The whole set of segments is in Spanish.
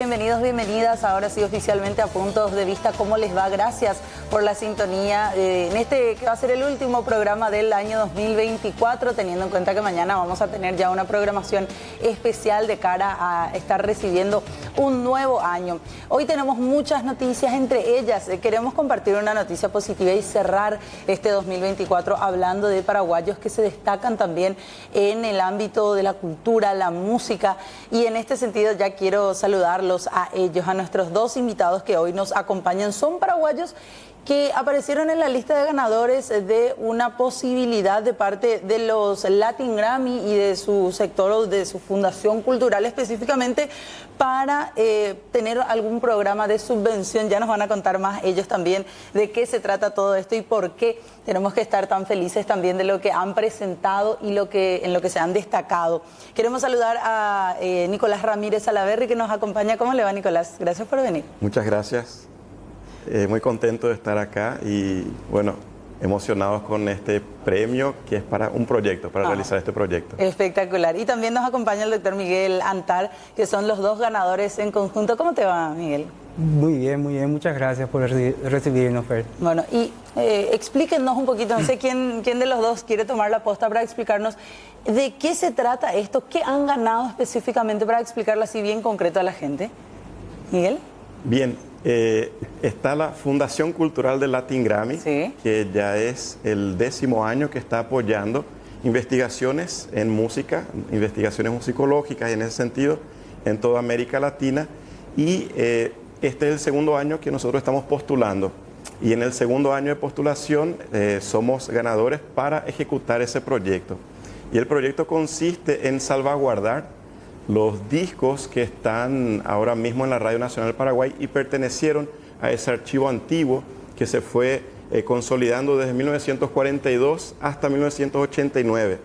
Bienvenidos, bienvenidas. Ahora sí, oficialmente a Puntos de Vista. ¿Cómo les va? Gracias por la sintonía en este que va a ser el último programa del año 2024, teniendo en cuenta que mañana vamos a tener ya una programación especial de cara a estar recibiendo un nuevo año. Hoy tenemos muchas noticias, entre ellas queremos compartir una noticia positiva y cerrar este 2024 hablando de paraguayos que se destacan también en el ámbito de la cultura, la música, y en este sentido ya quiero saludarlos a ellos, a nuestros dos invitados que hoy nos acompañan. Son paraguayos que aparecieron en la lista de ganadores de una posibilidad de parte de los Latin Grammy y de su sector o de su fundación cultural específicamente para tener algún programa de subvención. Ya nos van a contar más ellos también de qué se trata todo esto y por qué tenemos que estar tan felices también de lo que han presentado y en lo que se han destacado. Queremos saludar a Nicolás Ramírez Salaverry, que nos acompaña. ¿Cómo le va, Nicolás? Gracias por venir. Muchas gracias. Muy contento de estar acá y, bueno, emocionados con este premio que es para un proyecto, para realizar este proyecto. Espectacular. Y también nos acompaña el doctor Miguel Antar, que son los dos ganadores en conjunto. ¿Cómo te va, Miguel? Muy bien, muy bien. Muchas gracias por recibirnos, Fer. Bueno, y explíquenos un poquito, no sé quién de los dos quiere tomar la posta para explicarnos de qué se trata esto, qué han ganado específicamente, para explicarlo así bien concreto a la gente. Miguel. Bien. Está la Fundación Cultural de Latin Grammy, sí, que ya es el 10º año que está apoyando investigaciones en música, investigaciones musicológicas en ese sentido, en toda América Latina. Y este es el segundo año que nosotros estamos postulando. Y en el segundo año de postulación somos ganadores para ejecutar ese proyecto. Y el proyecto consiste en salvaguardar los discos que están ahora mismo en la Radio Nacional del Paraguay y pertenecieron a ese archivo antiguo que se fue consolidando desde 1942 hasta 1989,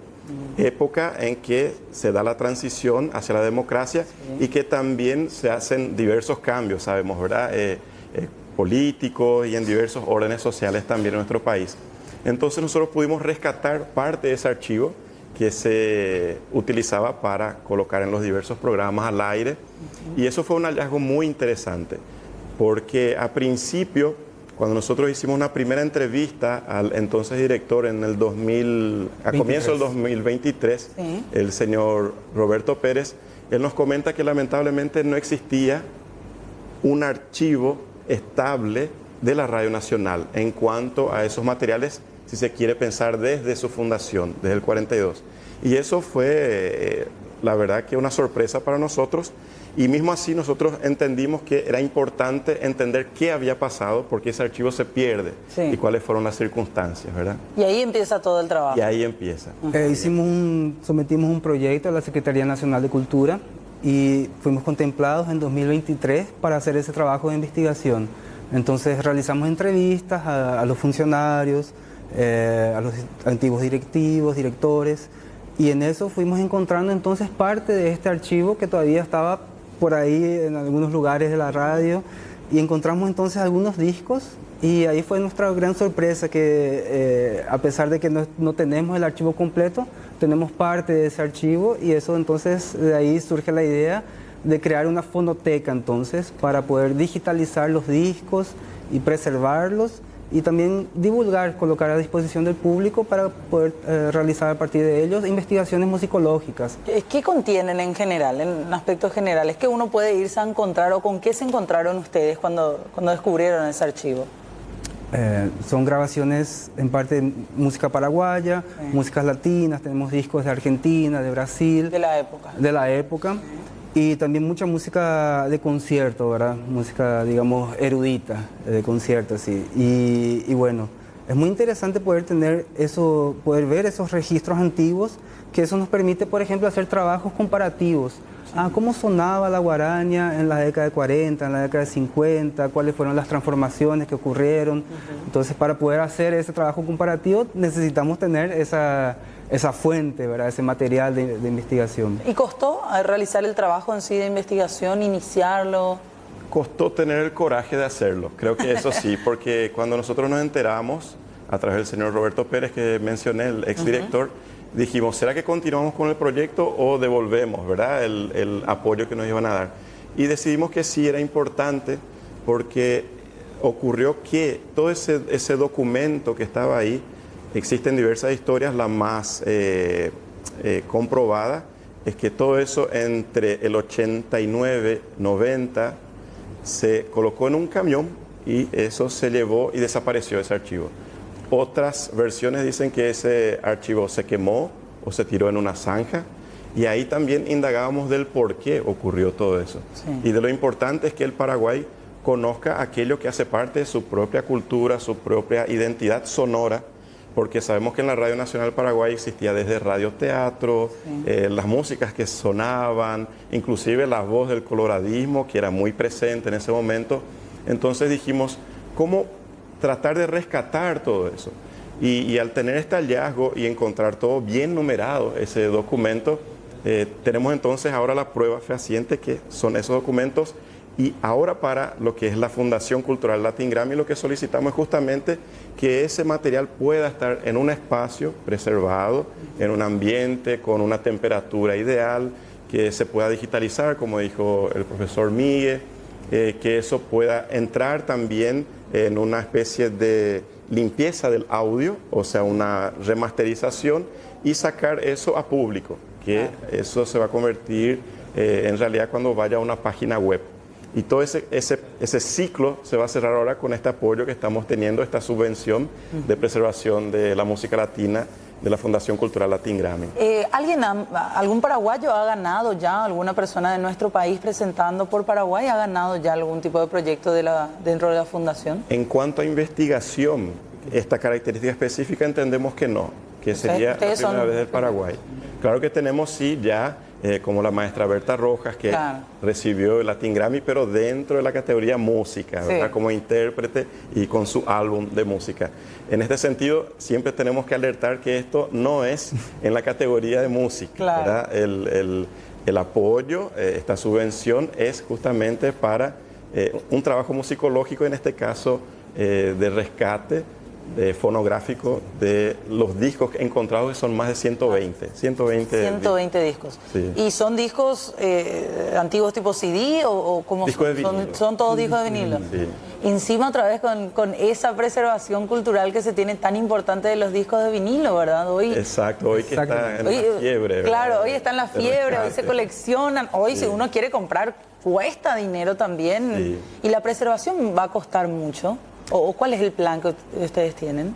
época en que se da la transición hacia la democracia, sí, y que también se hacen diversos cambios, sabemos, ¿verdad? Políticos y en diversos órdenes sociales también en nuestro país. Entonces nosotros pudimos rescatar parte de ese archivo que se utilizaba para colocar en los diversos programas al aire. Y eso fue un hallazgo muy interesante, porque a principio, cuando nosotros hicimos una primera entrevista al entonces director en el comienzo del 2023, sí, el señor Roberto Pérez, él nos comenta que lamentablemente no existía un archivo estable de la Radio Nacional en cuanto a esos materiales, si se quiere pensar desde su fundación, desde el 42. Y eso fue, la verdad, que una sorpresa para nosotros. Y mismo así nosotros entendimos que era importante entender qué había pasado, porque ese archivo se pierde, sí, y cuáles fueron las circunstancias, ¿verdad? Y ahí empieza todo el trabajo. Y ahí empieza. Sometimos un proyecto a la Secretaría Nacional de Cultura y fuimos contemplados en 2023 para hacer ese trabajo de investigación. Entonces realizamos entrevistas a los funcionarios, a los antiguos directivos, directores, y en eso fuimos encontrando entonces parte de este archivo que todavía estaba por ahí en algunos lugares de la radio, y encontramos entonces algunos discos, y ahí fue nuestra gran sorpresa que a pesar de que no tenemos el archivo completo, tenemos parte de ese archivo, y eso entonces de ahí surge la idea de crear una fonoteca entonces para poder digitalizar los discos y preservarlos, y también divulgar, colocar a disposición del público para poder realizar a partir de ellos investigaciones musicológicas. ¿Qué contienen en general, en aspectos generales? ¿Qué uno puede irse a encontrar o con qué se encontraron ustedes cuando descubrieron ese archivo? Son grabaciones en parte de música paraguaya, sí, músicas latinas, tenemos discos de Argentina, de Brasil. De la época. De la época. Y también mucha música de concierto, ¿verdad? Música, digamos, erudita, de concierto, sí. Y bueno, es muy interesante poder tener eso, poder ver esos registros antiguos, que eso nos permite, por ejemplo, hacer trabajos comparativos. ¿Cómo sonaba la guaraña en la década de 40, en la década de 50? ¿Cuáles fueron las transformaciones que ocurrieron? Entonces, para poder hacer ese trabajo comparativo, necesitamos tener esa fuente, ¿verdad? Ese material de investigación. ¿Y costó realizar el trabajo en sí de investigación, iniciarlo? Costó tener el coraje de hacerlo, creo que eso sí, porque cuando nosotros nos enteramos, a través del señor Roberto Pérez, que mencioné, el exdirector, dijimos, ¿será que continuamos con el proyecto o devolvemos, ¿verdad?, el apoyo que nos iban a dar? Y decidimos que sí era importante porque ocurrió que todo ese documento que estaba ahí, existen diversas historias, la más comprobada es que todo eso entre el 89, 90 se colocó en un camión y eso se llevó y desapareció ese archivo. Otras versiones dicen que ese archivo se quemó o se tiró en una zanja, y ahí también indagábamos del por qué ocurrió todo eso. Sí. Y de lo importante es que el Paraguay conozca aquello que hace parte de su propia cultura, su propia identidad sonora, porque sabemos que en la Radio Nacional Paraguay existía desde radioteatro, las músicas que sonaban, inclusive la voz del coloradismo, que era muy presente en ese momento. Entonces dijimos, ¿cómo tratar de rescatar todo eso? Y al tener este hallazgo y encontrar todo bien numerado, ese documento, tenemos entonces ahora la prueba fehaciente que son esos documentos. Y ahora para lo que es la Fundación Cultural Latin Grammy, lo que solicitamos es justamente que ese material pueda estar en un espacio preservado, en un ambiente con una temperatura ideal, que se pueda digitalizar, como dijo el profesor Miguel, que eso pueda entrar también en una especie de limpieza del audio, o sea, una remasterización, y sacar eso a público, que eso se va a convertir en realidad cuando vaya a una página web. Y todo ese ciclo se va a cerrar ahora con este apoyo que estamos teniendo, esta subvención de preservación de la música latina de la Fundación Cultural Latin Grammy. ¿Algún paraguayo ha ganado ya, alguna persona de nuestro país presentando por Paraguay ha ganado ya algún tipo de proyecto dentro de la fundación? En cuanto a investigación, esta característica específica entendemos que no, que sería la primera vez del Paraguay. Claro que tenemos sí ya, como la maestra Berta Rojas, que recibió el Latin Grammy, pero dentro de la categoría música, ¿verdad? Como intérprete y con su álbum de música. En este sentido, siempre tenemos que alertar que esto no es en la categoría de música, ¿verdad? El apoyo, esta subvención es justamente para un trabajo musicológico, en este caso de rescate fonográfico de los discos encontrados, que son más de 120 discos. Sí. ¿Y son discos antiguos tipo CD o como son todos discos de vinilo? Sí. Encima otra vez con esa preservación cultural que se tiene tan importante de los discos de vinilo, ¿verdad? Hoy, exacto, hoy que está en la fiebre, ¿verdad? Claro, hoy está en la fiebre, hoy se coleccionan, hoy si uno quiere comprar cuesta dinero también, y la preservación va a costar mucho. ¿O cuál es el plan que ustedes tienen?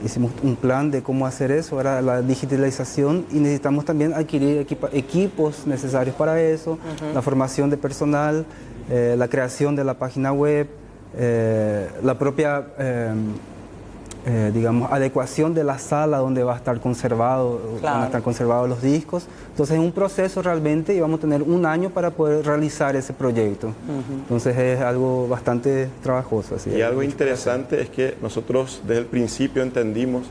Hicimos un plan de cómo hacer eso, era la digitalización, y necesitamos también adquirir equipos necesarios para eso, la formación de personal, la creación de la página web, la propia adecuación de la sala donde van a estar conservados los discos. Entonces es un proceso realmente, y vamos a tener un año para poder realizar ese proyecto. Entonces es algo bastante trabajoso. Y algo interesante es que nosotros desde el principio entendimos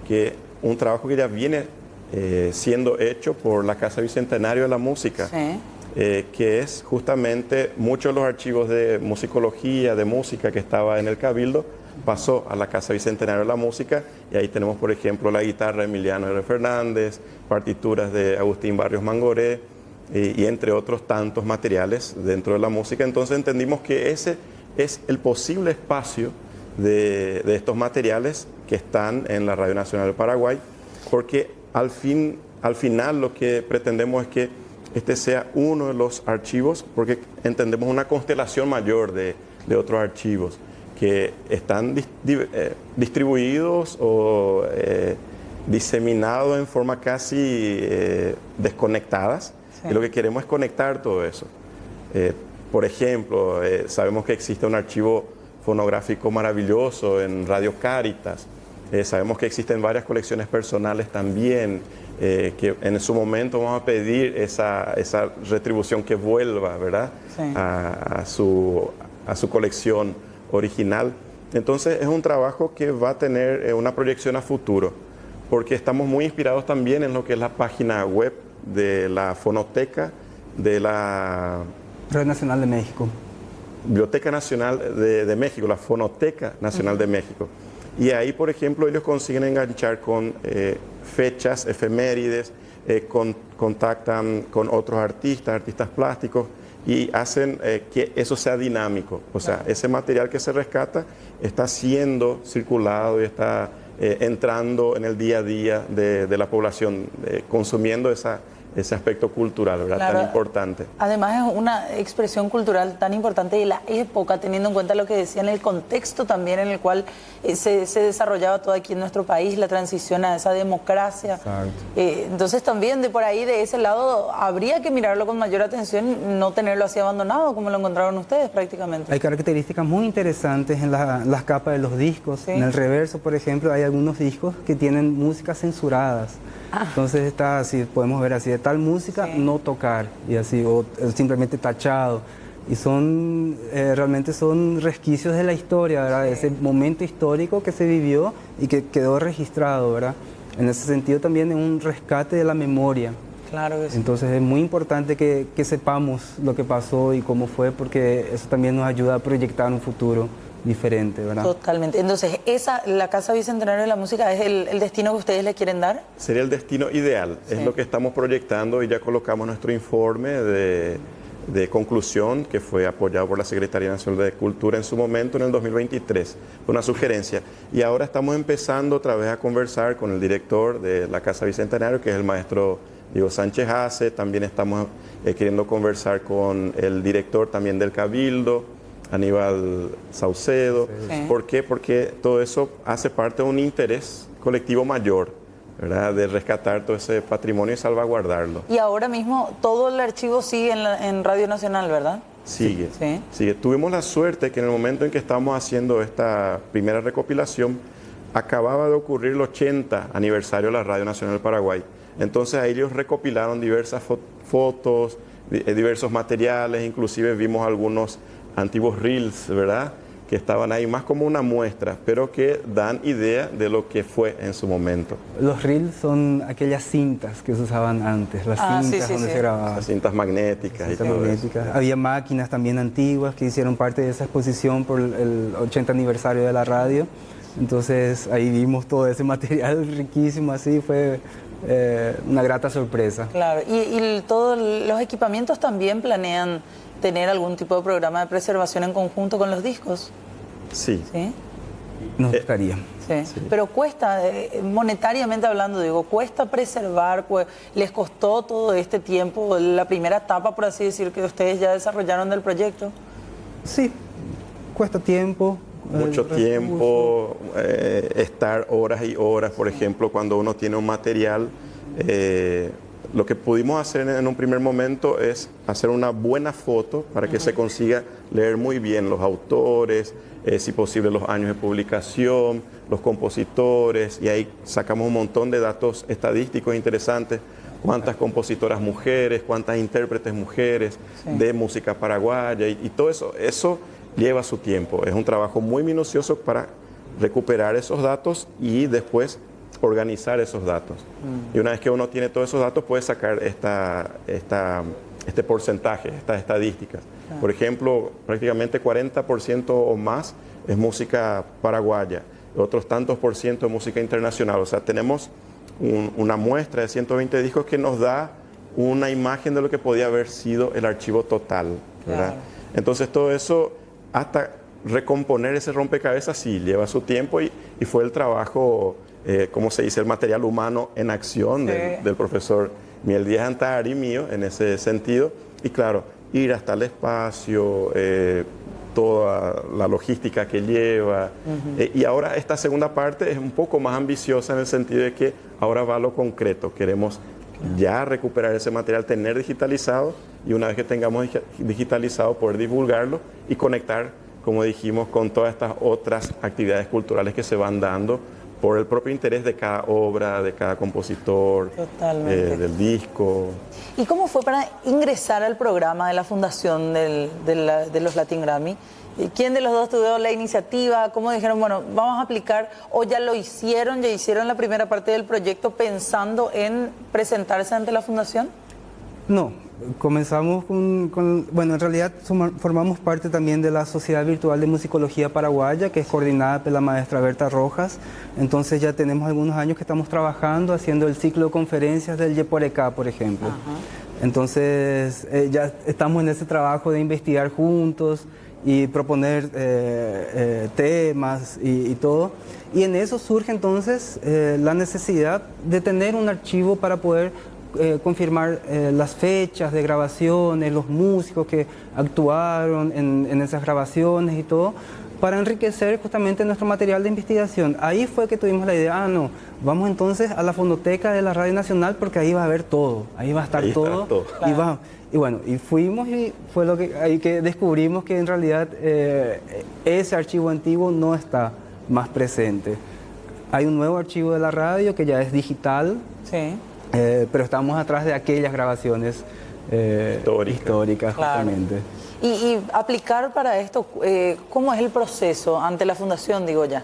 que un trabajo que ya viene siendo hecho por la Casa Bicentenario de la Música, que es justamente muchos de los archivos de musicología, de música que estaba en el Cabildo, pasó a la Casa Bicentenario de la Música, y ahí tenemos, por ejemplo, la guitarra de Emiliano R. Fernández, partituras de Agustín Barrios Mangoré, y entre otros tantos materiales dentro de la música. Entonces entendimos que ese es el posible espacio de estos materiales que están en la Radio Nacional del Paraguay, porque al final lo que pretendemos es que este sea uno de los archivos, porque entendemos una constelación mayor de otros archivos que están distribuidos o diseminados en forma casi desconectadas, y lo que queremos es conectar todo eso. Por ejemplo, sabemos que existe un archivo fonográfico maravilloso en Radio Cáritas, sabemos que existen varias colecciones personales también, que en su momento vamos a pedir esa retribución que vuelva, ¿verdad? A su colección original. Entonces es un trabajo que va a tener una proyección a futuro, porque estamos muy inspirados también en lo que es la página web de la Fonoteca de la Radio Nacional de México. Biblioteca Nacional de México, la Fonoteca Nacional de México. Y ahí, por ejemplo, ellos consiguen enganchar con fechas, efemérides, con contactan con otros artistas plásticos y hacen que eso sea dinámico. O sea, ese material que se rescata está siendo circulado y está entrando en el día a día de la población, consumiendo ese aspecto cultural, ¿verdad? Claro. Tan importante. Además es una expresión cultural tan importante de la época, teniendo en cuenta lo que decían, el contexto también en el cual se desarrollaba todo aquí en nuestro país, la transición a esa democracia. Exacto. Entonces también de por ahí, de ese lado, habría que mirarlo con mayor atención, no tenerlo así abandonado como lo encontraron ustedes prácticamente. Hay características muy interesantes en las capas de los discos. Sí. En el reverso, por ejemplo, hay algunos discos que tienen músicas censuradas. Entonces está así, podemos ver así, de tal música no tocar, y así, o simplemente tachado. Y son, realmente son resquicios de la historia, ¿verdad? De ese momento histórico que se vivió y que quedó registrado, ¿verdad? En ese sentido también es un rescate de la memoria. Claro que sí. Entonces es muy importante que sepamos lo que pasó y cómo fue, porque eso también nos ayuda a proyectar un futuro diferente, ¿verdad? Totalmente. Entonces, la Casa Bicentenario de la Música es el destino que ustedes le quieren dar. Sería el destino ideal, es lo que estamos proyectando y ya colocamos nuestro informe de conclusión que fue apoyado por la Secretaría Nacional de Cultura en su momento en el 2023, fue una sugerencia. Y ahora estamos empezando otra vez a conversar con el director de la Casa Bicentenario, que es el maestro Diego Sánchez Ace. También estamos queriendo conversar con el director también del Cabildo, Aníbal Saucedo. Sí. ¿Por qué? Porque todo eso hace parte de un interés colectivo mayor, ¿verdad? De rescatar todo ese patrimonio y salvaguardarlo. Y ahora mismo todo el archivo sigue en Radio Nacional, ¿verdad? Sigue, Sí. sigue. Tuvimos la suerte que en el momento en que estábamos haciendo esta primera recopilación, acababa de ocurrir el 80 aniversario de la Radio Nacional del Paraguay. Entonces ahí ellos recopilaron diversas fotos, diversos materiales, inclusive vimos algunos antiguos reels, ¿verdad?, que estaban ahí más como una muestra, pero que dan idea de lo que fue en su momento. Los reels son aquellas cintas que se usaban antes, las cintas donde se grababa. Las cintas magnéticas y Cintas todo magnéticas. eso. Había máquinas también antiguas que hicieron parte de esa exposición por el 80 aniversario de la radio. Entonces ahí vimos todo ese material riquísimo, así fue una grata sorpresa. Claro. Y todos los equipamientos también planean tener algún tipo de programa de preservación en conjunto con los discos. Sí. ¿Sí? Nos gustaría. Sí. Pero cuesta, monetariamente hablando, digo, cuesta preservar, pues, les costó todo este tiempo, la primera etapa, por así decir, que ustedes ya desarrollaron del proyecto. Sí, cuesta tiempo. Mucho tiempo, estar horas y horas, por ejemplo, cuando uno tiene un material. Lo que pudimos hacer en un primer momento es hacer una buena foto para que se consiga leer muy bien los autores, si posible los años de publicación, los compositores, y ahí sacamos un montón de datos estadísticos interesantes, cuántas compositoras mujeres, cuántas intérpretes mujeres de música paraguaya, y todo eso lleva su tiempo. Es un trabajo muy minucioso para recuperar esos datos y después organizar esos datos. Y una vez que uno tiene todos esos datos, puede sacar este porcentaje, estas estadísticas. Por ejemplo, prácticamente 40% o más es música paraguaya, otros tantos por ciento de música internacional. O sea, tenemos una muestra de 120 discos que nos da una imagen de lo que podía haber sido el archivo total, ¿verdad? Claro. Entonces todo eso, hasta recomponer ese rompecabezas, sí, lleva su tiempo y fue el trabajo, como se dice, el material humano en acción del profesor Miel Díaz Antari, mío, en ese sentido. Y claro, ir hasta el espacio, toda la logística que lleva. Y ahora esta segunda parte es un poco más ambiciosa en el sentido de que ahora va a lo concreto. Queremos ya recuperar ese material, tener digitalizado, y una vez que tengamos digitalizado, poder divulgarlo y conectar, como dijimos, con todas estas otras actividades culturales que se van dando por el propio interés de cada obra, de cada compositor, del disco. ¿Y cómo fue para ingresar al programa de la fundación de los Latin Grammy? ¿Quién de los dos tuvo la iniciativa? ¿Cómo dijeron, bueno, vamos a aplicar? ¿O ya lo hicieron, ya hicieron la primera parte del proyecto pensando en presentarse ante la fundación? No, comenzamos bueno, en realidad formamos parte también de la Sociedad Virtual de Musicología Paraguaya, que es coordinada por la maestra Berta Rojas. Entonces ya tenemos algunos años que estamos trabajando, haciendo el ciclo de conferencias del Yeporecá, por ejemplo. Entonces ya estamos en ese trabajo de investigar juntos y proponer temas y todo. Y en eso surge entonces la necesidad de tener un archivo para poder confirmar las fechas de grabaciones, los músicos que actuaron en esas grabaciones y todo, para enriquecer justamente nuestro material de investigación. Ahí fue que tuvimos la idea, no, vamos entonces a la fonoteca de la Radio Nacional porque ahí va a haber todo, ahí va a estar todo. Claro. Y bueno, y fuimos y fue ahí que descubrimos que en realidad ese archivo antiguo no está más presente. Hay un nuevo archivo de la radio que ya es digital. Sí. Pero estamos atrás de aquellas grabaciones históricas, claro, justamente. Y aplicar para esto, ¿cómo es el proceso ante la fundación, digo ya?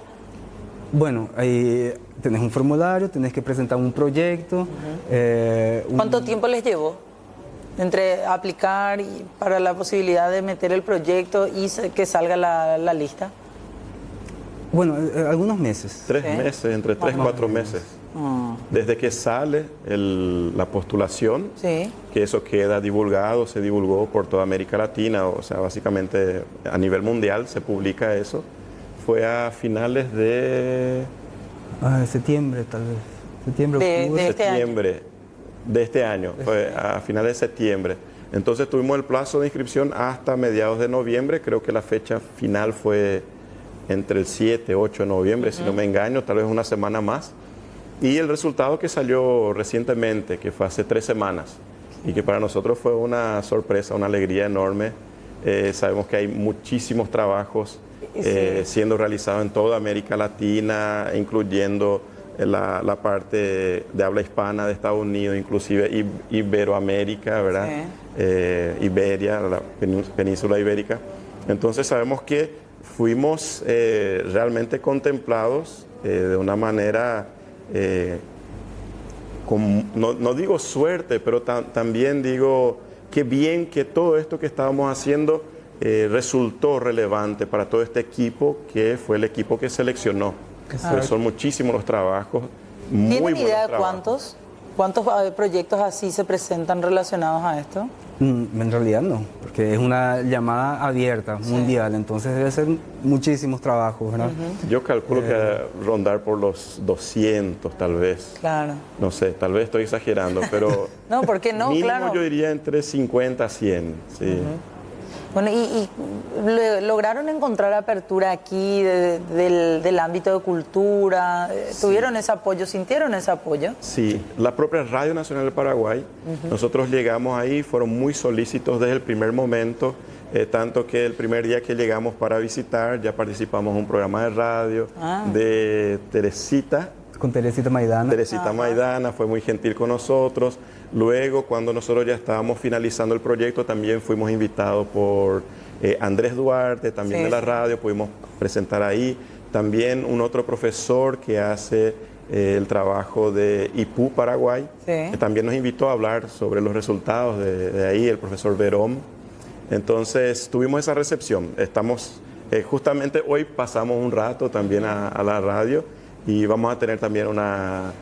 Bueno, ahí tenés un formulario, tenés que presentar un proyecto. ¿Cuánto tiempo les llevó entre aplicar para la posibilidad de meter el proyecto y que salga la lista? Bueno, algunos meses. 3 meses, entre 3 y 4 meses. Desde que sale la postulación, que eso queda divulgado, se divulgó por toda América Latina, o sea, básicamente a nivel mundial se publica eso. Fue a finales de... septiembre, tal vez. Septiembre, octubre. Septiembre de este año, fue a finales de septiembre. Entonces tuvimos el plazo de inscripción hasta mediados de noviembre, creo que la fecha final fue entre el 7 y 8 de noviembre, si no me engaño, tal vez una semana más. Y el resultado que salió recientemente, que fue hace 3 semanas, y que para nosotros fue una sorpresa, una alegría enorme. Sabemos que hay muchísimos trabajos siendo realizados en toda América Latina, incluyendo la parte de habla hispana de Estados Unidos, inclusive Iberoamérica, ¿verdad? Iberia, la península ibérica. Entonces sabemos que fuimos realmente contemplados de una manera... no digo suerte, pero también digo que bien que todo esto que estábamos haciendo resultó relevante para todo este equipo, que fue el equipo que seleccionó. Pero son muchísimos los trabajos. ¿Tienen idea de cuántos proyectos así se presentan relacionados a esto? En realidad no, porque es una llamada abierta, mundial, entonces debe ser muchísimos trabajos, ¿verdad? Yo calculo que rondar por los 200 tal vez. Claro. No sé, tal vez estoy exagerando, pero... No, ¿por qué no? Mínimo, claro. Yo diría entre 50 a 100, sí. Bueno, y ¿lograron encontrar apertura aquí del ámbito de cultura? ¿Tuvieron ese apoyo? ¿Sintieron ese apoyo? Sí, la propia Radio Nacional del Paraguay, nosotros llegamos ahí, fueron muy solícitos desde el primer momento, tanto que el primer día que llegamos para visitar, ya participamos en un programa de radio de Teresita. Con Teresita Maidana. Teresita Maidana fue muy gentil con nosotros. Luego, cuando nosotros ya estábamos finalizando el proyecto, también fuimos invitados por Andrés Duarte, también de la radio, pudimos presentar ahí. También un otro profesor que hace el trabajo de IPU Paraguay, que también nos invitó a hablar sobre los resultados de ahí, el profesor Verón. Entonces, tuvimos esa recepción. Estamos, justamente hoy pasamos un rato también a la radio y vamos a tener también una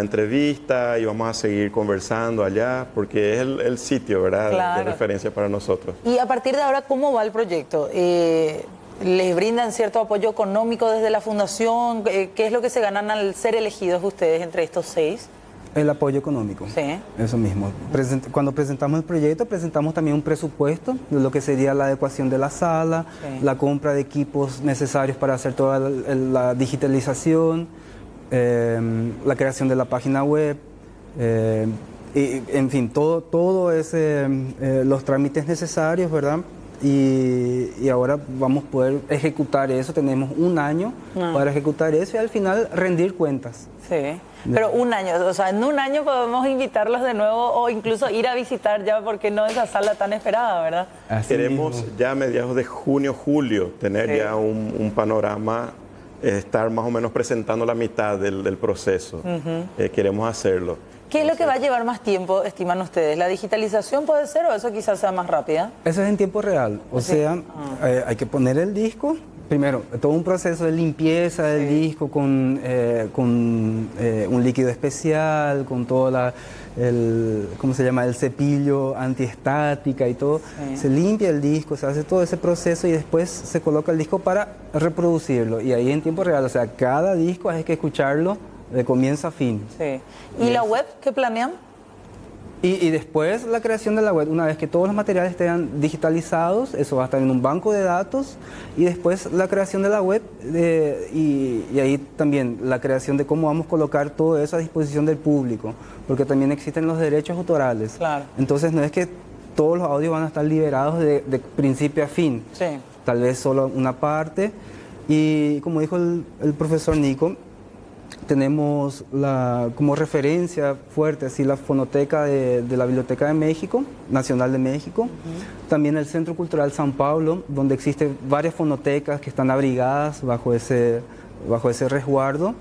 entrevista y vamos a seguir conversando allá porque es el sitio, ¿verdad? Claro. De referencia para nosotros. Y a partir de ahora, ¿cómo va el proyecto? ¿Les brindan cierto apoyo económico desde la fundación? ¿Qué es lo que se ganan al ser elegidos ustedes entre estos 6? El apoyo económico. Sí. Eso mismo. Cuando presentamos el proyecto, presentamos también un presupuesto de lo que sería la adecuación de la sala, la compra de equipos necesarios para hacer toda la digitalización, la creación de la página web, y, en fin, todo los trámites necesarios, ¿verdad? Y ahora vamos a poder ejecutar eso, tenemos un año para ejecutar eso y al final rendir cuentas. Sí, pero un año, o sea, en un año podemos invitarlos de nuevo o incluso ir a visitar ya, porque no esa sala tan esperada, ¿verdad? Así Queremos mismo. ya a mediados de junio, julio, tener ya un panorama, estar más o menos presentando la mitad del proceso. Queremos hacerlo. ¿Qué es lo que va a llevar más tiempo, estiman ustedes? ¿La digitalización puede ser o eso quizás sea más rápida? Eso es en tiempo real, o sea, hay que poner el disco, primero, todo un proceso de limpieza del disco con un líquido especial, con todo ¿cómo se llama? El cepillo antiestática y todo. Se limpia el disco, se hace todo ese proceso y después se coloca el disco para reproducirlo. Y ahí en tiempo real, o sea, cada disco hay que escucharlo de comienzo a fin. Sí. ¿Y la web qué planean? Y después la creación de la web, una vez que todos los materiales estén digitalizados, eso va a estar en un banco de datos, y después la creación de la web, y ahí también la creación de cómo vamos a colocar todo eso a disposición del público, porque también existen los derechos autorales. Claro. Entonces no es que todos los audios van a estar liberados de principio a fin, tal vez solo una parte, y como dijo el profesor Nico, tenemos como referencia fuerte así la fonoteca de la Biblioteca de México, Nacional de México, también el Centro Cultural San Pablo, donde existen varias fonotecas que están abrigadas bajo ese resguardo.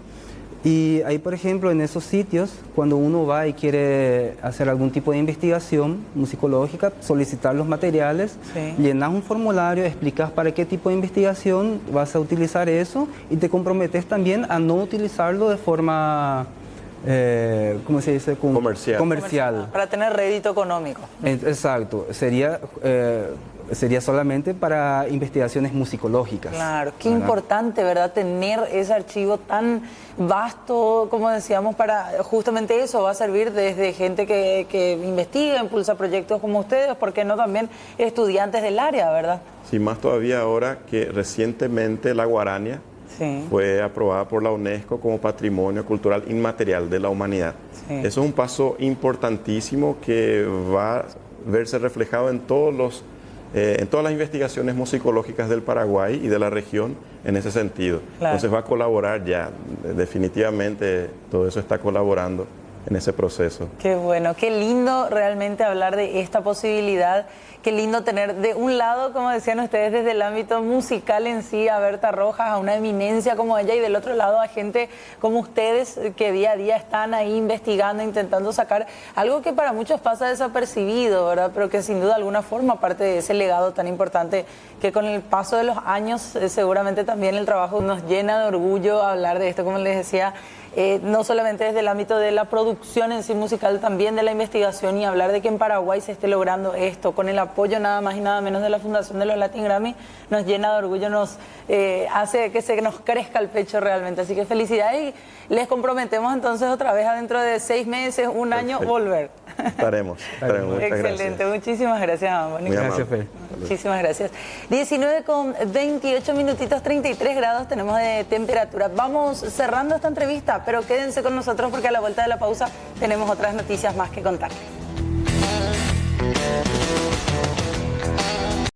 Y ahí, por ejemplo, en esos sitios, cuando uno va y quiere hacer algún tipo de investigación musicológica, solicitar los materiales, llenas un formulario, explicas para qué tipo de investigación vas a utilizar eso y te comprometes también a no utilizarlo de forma, ¿cómo se dice? Comercial. Para tener rédito económico. Exacto. Sería solamente para investigaciones musicológicas. Claro, qué importante, ¿verdad? Tener ese archivo tan vasto, como decíamos, para justamente eso va a servir desde gente que investiga, impulsa proyectos como ustedes, ¿por qué no también estudiantes del área, verdad? Sí, más todavía ahora que recientemente la guarania fue aprobada por la UNESCO como Patrimonio Cultural Inmaterial de la Humanidad. Eso es un paso importantísimo que va a verse reflejado en todas las investigaciones musicológicas del Paraguay y de la región en ese sentido. Entonces va a colaborar ya, definitivamente todo eso está colaborando en ese proceso. Qué bueno, qué lindo realmente hablar de esta posibilidad, qué lindo tener de un lado, como decían ustedes, desde el ámbito musical en sí, a Berta Rojas, a una eminencia como ella, y del otro lado a gente como ustedes que día a día están ahí investigando, intentando sacar algo que para muchos pasa desapercibido, ¿verdad? Pero que sin duda alguna forma parte de ese legado tan importante que con el paso de los años seguramente también el trabajo nos llena de orgullo hablar de esto, como les decía, no solamente desde el ámbito de la producción en sí musical, también de la investigación, y hablar de que en Paraguay se esté logrando esto con el apoyo nada más y nada menos de la Fundación de los Latin Grammy, nos llena de orgullo, nos hace que se nos crezca el pecho realmente. Así que felicidades y les comprometemos entonces otra vez adentro de 6 meses, un año, volver. Estaremos. Excelente, gracias. Muchísimas gracias a ambos. Gracias, Fe. Muchísimas gracias. 19:28 minutitos, 33 grados tenemos de temperatura. Vamos cerrando esta entrevista, pero quédense con nosotros porque a la vuelta de la pausa tenemos otras noticias más que contar.